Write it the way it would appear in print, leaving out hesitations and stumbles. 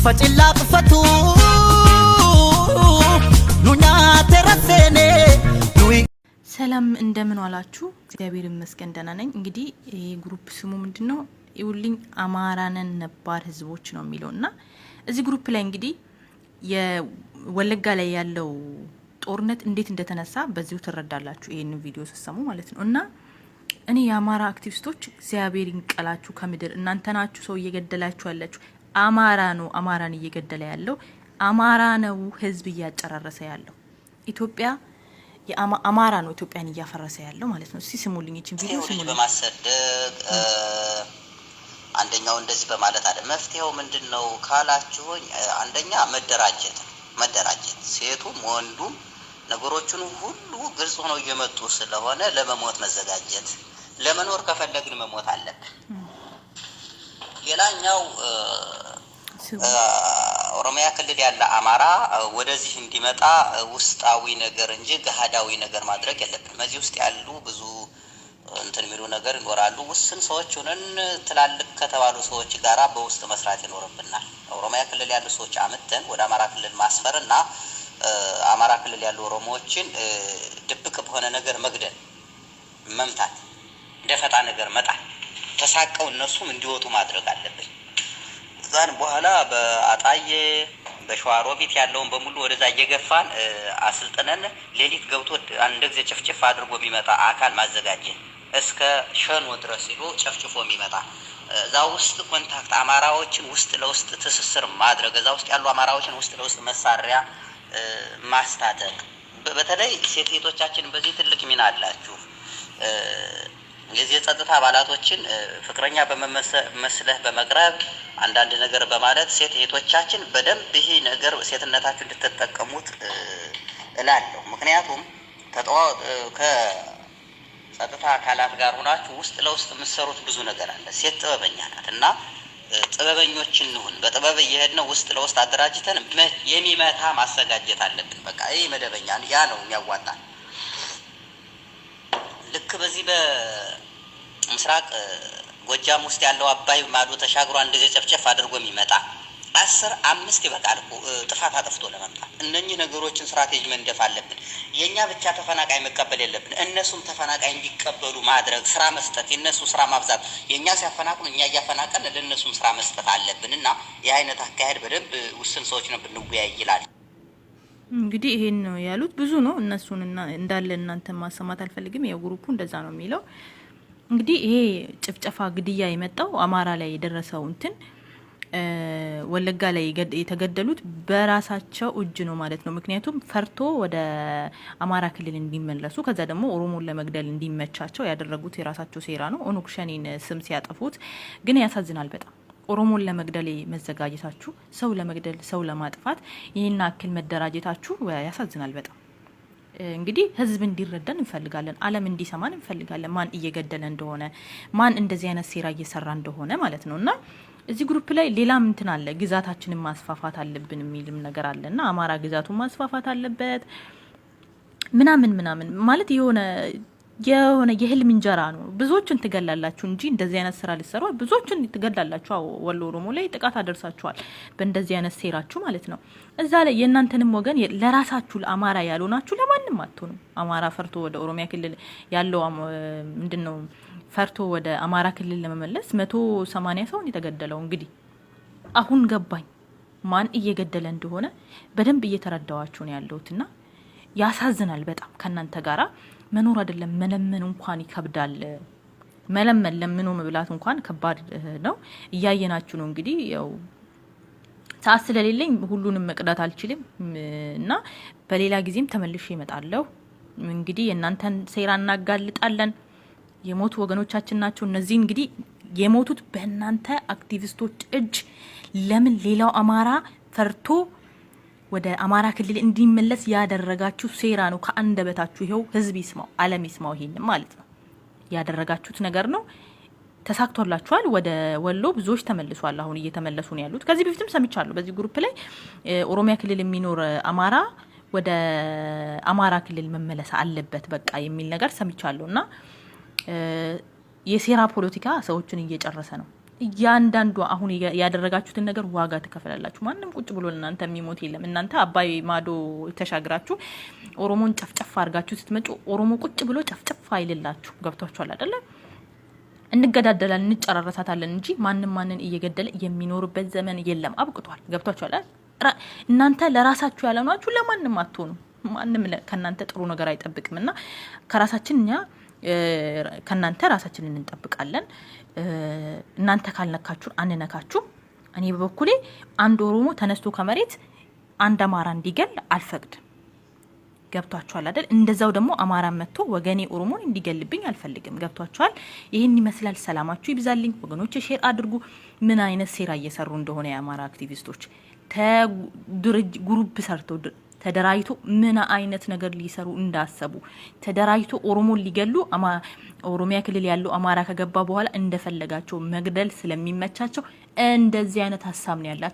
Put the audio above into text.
facilla qfatu nunya terasene ሰላም እንደምን ዋላችሁ? እግዚአብሔር ይመስገን ደህና ነኝ። እንግዲህ ይሄ ግሩፕ ስሙ ምንድነው? ይውልኝ አማራነን ነባር ህዝቦች ነው የሚለውና እዚህ ግሩፕ ላይ እንግዲህ የወለጋ ላይ ያለው ጦርነት እንዴት እንደተነሳ በዚሁ ትረዳላችሁ ይሄን ቪዲዮ ሲሰሙ ማለት ነው። እና እኔ የአማራ አክቲቪስቶች እግዚአብሔር ይንቀላችሁ ከምድር እናንተ ናችሁ ሰው እየገደላችሁ ያላችሁ። አማራ ነው አማራን እየገደለ ያለው አማራ ነው ህዝብ እያጨራረሰ ያለው ኢትዮጵያ የአማራ ነው ኢትዮጵያን እያፈረሰ ያለው ማለት ነው። እስቲ ስሙልኝ እቺን ቪዲዮ ስሙልኝ። በማሰደግ አንደኛው እንደዚህ በማለት አይደል መፍትሄው ምንድነው ካላችሁኝ፣ አንደኛ መደራጀት ሴቱም ወንዱም ነገሮችን ሁሉ ግልጽ ሆነው እየመጡ ስለሆነ ለመሞት መዘጋጀት፣ ለመኖር ከፈለግን መሞት አለብን። ሌላኛው ኦሮሚያ ክልል ያለ አማራ ወደዚህ እንዲመጣ ውስጣዊ ነገር እንጂ ገሃዳዊ ነገር ማድረግ የለብንም። እዚህ ውስጥ ያሉ ብዙ እንትን የሚሉ ነገር ይኖራሉ። ውስን ሰዎች ሆነን ትላልቅ ከተባሉ ሰዎች ጋራ በውስጥ መስራት ይኖርብናል። ኦሮሚያ ክልል ያሉ ሰዎች አመተን ወደ አማራ ክልል ማስፈርና አማራ ክልል ያሉ ኦሮሞዎችን ድብቅ በሆነ ነገር መግደል፣ መምታት፣ ደፈጣ ነገር መጣል፣ ተሳቀው እነሱም እንዲወጡ ማድረግ አለብን። ዛን በኋላ በአጣዬ በሸዋሮቢት ያለውን በሙሉ ወደዛ እየገፋን አስልጠነን ሌሊት ገብቶ አንድ ጊዜ ጭፍጭፍ አድርጎ የሚመጣ አካል ማዘጋጀት እስከ ሸኖ ድረስ ይሎ ጨፍጭፎ የሚመጣ እዛ ውስጥ ኮንታክት አማራዎችን ውስጥ ለውስጥ ትስስር ማድረግ፣ እዛ ውስጥ ያሉ አማራዎችን ውስጥ ለውስጥ መሳሪያ ማስታጠቅ። በተለይ ሴቶቻችን በዚህ ትልቅ ሚና አላችሁ። የዚህ የጸጥታ አባላቶችን ፍቅረኛ በመመስለህ በመቅረብ አንዳንድ ነገር በማለት ሴት እህቶቻችን በደንብ ይሄ ነገር ሴትነታችሁ እንድትጠቀሙት እላለሁ። ምክንያቱም ከጸጥታ አካላት ጋር ሆናችሁ ውስጥ ለውስጥ የምትሰሩት ብዙ ነገር አለ። ሴት ጥበበኛ ናት እና ጥበበኞች እንሁን። በጥበብ እየሄድን ውስጥ ለውስጥ አደራጅተን የሚመታ ማሰጋጀት አለብን። በቃ ይሄ መደበኛ ያ ነው የሚያዋጣ። ልክ በዚህ በምስራቅ ጎጃም ውስጥ ያለው አባይ ማዶ ተሻግሮ አንድ ጊዜ ጨፍጨፍ አድርጎ የሚመጣ 5 ይበቃል እኮ ጥፋት አጥፍቶ ለመምጣት። እነኚህ ነገሮችን ስትራቴጂ መንደፍ አለብን። የኛ ብቻ ተፈናቃይ መቀበል የለብን፣ እነሱም ተፈናቃይ እንዲቀበሉ ማድረግ፣ ስራ መስጠት፣ የነሱ ስራ ማብዛት። የኛ ሲያፈናቅሉ እኛ እያፈናቀልን ለነሱም ስራ መስጠት አለብን እና ይህ አይነት አካሄድ በደንብ ውስን ሰዎች ነው ብንወያይ ይላል። እንግዲህ ይሄን ነው ያሉት። ብዙ ነው እነሱን እንዳለ እናንተ ማሰማት አልፈልግም። ያው ግሩፑ እንደዛ ነው የሚለው። እንግዲህ ይሄ ጭፍጨፋ ግድያ የመጣው አማራ ላይ የደረሰው እንትን ወለጋ ላይ የተገደሉት በራሳቸው እጅ ነው ማለት ነው። ምክንያቱም ፈርቶ ወደ አማራ ክልል እንዲመለሱ ከዛ ደግሞ ኦሮሞን ለመግደል እንዲመቻቸው ያደረጉት የራሳቸው ሴራ ነው። ኦነግ ሸኔን ስም ሲያጠፉት ግን ያሳዝናል በጣም። ኦሮሞን ለመግደል መዘጋጀታችሁ፣ ሰው ለመግደል ሰው ለማጥፋት ይህን አክል መደራጀታችሁ ያሳዝናል በጣም። እንግዲህ ህዝብ እንዲረዳን እንፈልጋለን፣ ዓለም እንዲሰማን እንፈልጋለን። ማን እየገደለ እንደሆነ ማን እንደዚህ አይነት ሴራ እየሰራ እንደሆነ ማለት ነው። እና እዚህ ግሩፕ ላይ ሌላም እንትን አለ፣ ግዛታችንን ማስፋፋት አለብን የሚልም ነገር አለና አማራ ግዛቱን ማስፋፋት አለበት ምናምን ማለት የሆነ የህልም እንጀራ ነው። ብዙዎችን ትገላላችሁ እንጂ እንደዚህ አይነት ስራ ልትሰሩ ብዙዎችን ትገላላችሁ። ወሎ ኦሮሞ ላይ ጥቃት አደርሳችኋል በእንደዚህ አይነት ሴራችሁ ማለት ነው። እዛ ላይ የእናንተንም ወገን ለራሳችሁ ለአማራ ያልሆናችሁ ለማንም አትሆኑ። አማራ ፈርቶ ወደ ኦሮሚያ ክልል ያለው ምንድነው ፈርቶ ወደ አማራ ክልል ለመመለስ 180 ሰው የተገደለው። እንግዲህ አሁን ገባኝ ማን እየገደለ እንደሆነ በደንብ እየተረዳዋችሁ ነው ያለውትና ያሳዝናል በጣም። ከናንተ ጋራ መኖር አይደለም መለመን እንኳን ይከብዳል። መለመን ለምኖ መብላት እንኳን ከባድ ነው። እያየናችሁ ነው እንግዲህ። ያው ሰዓት ስለሌለኝ ሁሉንም መቅዳት አልችልም እና በሌላ ጊዜም ተመልሼ እመጣለሁ። እንግዲህ የእናንተን ሴራ እናጋልጣለን። የሞቱ ወገኖቻችን ናቸው እነዚህ። እንግዲህ የሞቱት በእናንተ አክቲቪስቶች እጅ። ለምን ሌላው አማራ ፈርቶ ወደ አማራ ክልል እንዲመለስ ያደረጋችሁ ሴራ ነው። ከአንደበታችሁ ይሄው ህዝብ ይስማው፣ ዓለም ይስማው። ይሄን ማለት ነው ያደረጋችሁት ነገር ነው። ተሳክቶላችኋል። ወደ ወሎ ብዙዎች ተመልሷል። አሁን እየተመለሱ ነው ያሉት። ከዚህ በፊትም ሰምቻለሁ በዚህ ግሩፕ ላይ ኦሮሚያ ክልል የሚኖር አማራ ወደ አማራ ክልል መመለስ አለበት በቃ የሚል ነገር ሰምቻለሁና የሴራ ፖለቲካ ሰዎችን እየጨረሰ ነው። ያንዳንዱ አሁን ያደረጋችሁትን ነገር ዋጋ ትከፍላላችሁ። ማንንም ቁጭ ብሎ እናንተ የሚሞት የለም። እናንተ አባይ ማዶ ተሻግራችሁ ኦሮሞን ጨፍጨፍ አድርጋችሁ ስትመጡ ኦሮሞ ቁጭ ብሎ ጨፍጨፍ አይልላችሁ። ገብቷችኋል አይደለ? እንገዳደላለን እንጨራረሳታለን እንጂ ማንን እየገደለ የሚኖርበት ዘመን የለም። አብቅቷል። ገብቷችኋል? እናንተ ለራሳችሁ ያለናችሁ ለማንም አትሆኑ። ማንም ከናንተ ጥሩ ነገር አይጠብቅምና ከራሳችን እኛ ከናንተ ራሳችንን እንጠብቃለን። እናንተ ካልነካችሁ አንነካችሁ። እኔ በበኩሌ አንድ ኦሮሞ ተነስቶ ከመሬት አንድ አማራ እንዲገል አልፈቅድም። ገብቷችኋል አይደል? እንደዛው ደግሞ አማራ መጥቶ ወገኔ ኦሮሞን እንዲገልብኝ አልፈልግም። ገብቷችኋል? ይሄን ይመስላል። ሰላማችሁ ይብዛልኝ ወገኖች። ሼር አድርጉ። ምን አይነት ሴራ እየሰሩ እንደሆነ የአማራ አክቲቪስቶች ግሩፕ ሰርተው ተደራይቶ ምን አይነት ነገር ሊሰሩ እንዳሰቡ ተደራይቶ ኦሮሞን ሊገሉ ኦሮሚያ ክልል ያለው አማራ ከገባ በኋላ እንደፈለጋቸው መግደል ስለሚመቻቸው እንደዚህ አይነት ሀሳብ ነው ያላቸው።